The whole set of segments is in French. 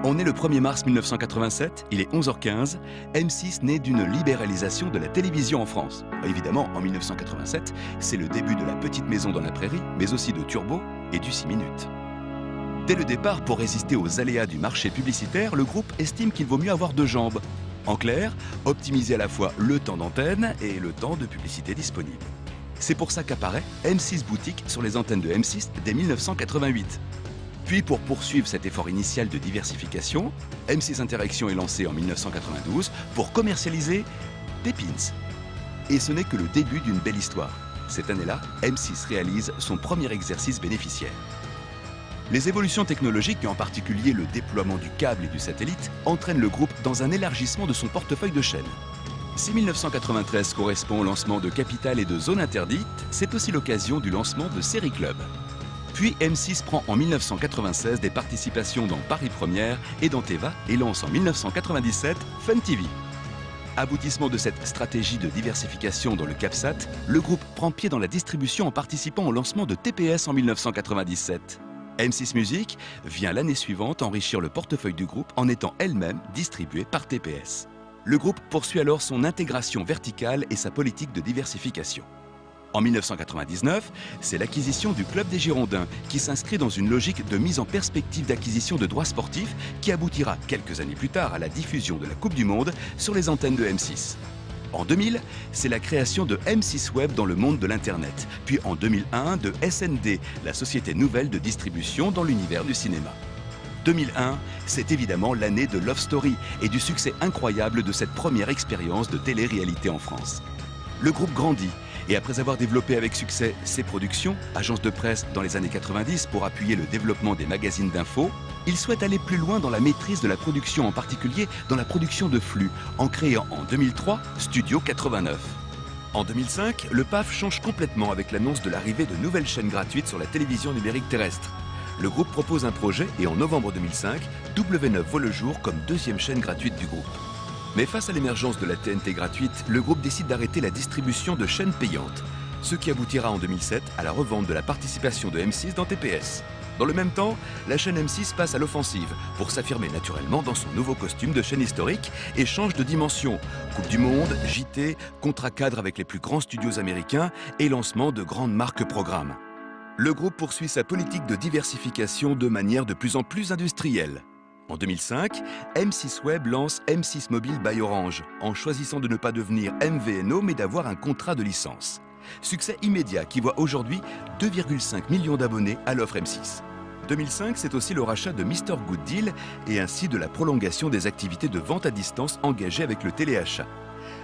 On est le 1er mars 1987, il est 11h15, M6 naît d'une libéralisation de la télévision en France. Évidemment, en 1987, c'est le début de la petite maison dans la prairie, mais aussi de Turbo et du 6 minutes. Dès le départ, pour résister aux aléas du marché publicitaire, le groupe estime qu'il vaut mieux avoir deux jambes. En clair, optimiser à la fois le temps d'antenne et le temps de publicité disponible. C'est pour ça qu'apparaît M6 Boutique sur les antennes de M6 dès 1988. Puis pour poursuivre cet effort initial de diversification, M6 Interaction est lancé en 1992 pour commercialiser des pins. Et ce n'est que le début d'une belle histoire. Cette année-là, M6 réalise son premier exercice bénéficiaire. Les évolutions technologiques, et en particulier le déploiement du câble et du satellite, entraînent le groupe dans un élargissement de son portefeuille de chaînes. Si 1993 correspond au lancement de Capital et de Zone Interdite, c'est aussi l'occasion du lancement de Série Club. Puis M6 prend en 1996 des participations dans Paris Première et dans Téva et lance en 1997 Fun TV. Aboutissement de cette stratégie de diversification dans le CapSat, le groupe prend pied dans la distribution en participant au lancement de TPS en 1997. M6 Music vient l'année suivante enrichir le portefeuille du groupe en étant elle-même distribuée par TPS. Le groupe poursuit alors son intégration verticale et sa politique de diversification. En 1999, c'est l'acquisition du Club des Girondins qui s'inscrit dans une logique de mise en perspective d'acquisition de droits sportifs qui aboutira quelques années plus tard à la diffusion de la Coupe du Monde sur les antennes de M6. En 2000, c'est la création de M6 Web dans le monde de l'Internet, puis en 2001 de SND, la société nouvelle de distribution dans l'univers du cinéma. 2001, c'est évidemment l'année de Love Story et du succès incroyable de cette première expérience de télé-réalité en France. Le groupe grandit et après avoir développé avec succès ses productions, agence de presse dans les années 90 pour appuyer le développement des magazines d'info, il souhaite aller plus loin dans la maîtrise de la production, en particulier dans la production de flux, en créant en 2003 Studio 89. En 2005, le PAF change complètement avec l'annonce de l'arrivée de nouvelles chaînes gratuites sur la télévision numérique terrestre. Le groupe propose un projet et en novembre 2005, W9 voit le jour comme deuxième chaîne gratuite du groupe. Mais face à l'émergence de la TNT gratuite, le groupe décide d'arrêter la distribution de chaînes payantes, ce qui aboutira en 2007 à la revente de la participation de M6 dans TPS. Dans le même temps, la chaîne M6 passe à l'offensive pour s'affirmer naturellement dans son nouveau costume de chaîne historique et change de dimension. Coupe du Monde, JT, contrat cadre avec les plus grands studios américains et lancement de grandes marques programmes. Le groupe poursuit sa politique de diversification de manière de plus en plus industrielle. En 2005, M6 Web lance M6 Mobile by Orange, en choisissant de ne pas devenir MVNO mais d'avoir un contrat de licence. Succès immédiat qui voit aujourd'hui 2,5 millions d'abonnés à l'offre M6. 2005, c'est aussi le rachat de Mr Good Deal et ainsi de la prolongation des activités de vente à distance engagées avec le téléachat.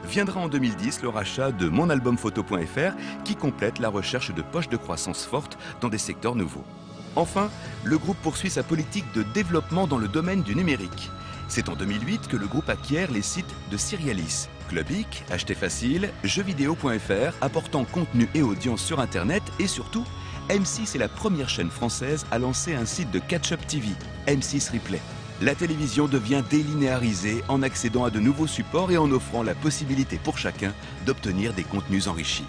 Viendra en 2010 le rachat de monalbumphoto.fr qui complète la recherche de poches de croissance fortes dans des secteurs nouveaux. Enfin, le groupe poursuit sa politique de développement dans le domaine du numérique. C'est en 2008 que le groupe acquiert les sites de Serialis, Clubic, Acheter Facile, Jeuxvideo.fr, apportant contenu et audience sur Internet et surtout, M6 est la première chaîne française à lancer un site de catch-up TV, M6 Replay. La télévision devient délinéarisée en accédant à de nouveaux supports et en offrant la possibilité pour chacun d'obtenir des contenus enrichis.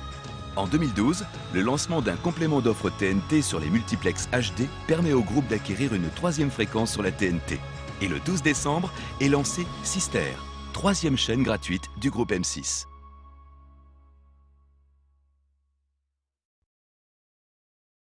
En 2012, le lancement d'un complément d'offres TNT sur les multiplex HD permet au groupe d'acquérir une troisième fréquence sur la TNT. Et le 12 décembre est lancé Sister, troisième chaîne gratuite du groupe M6.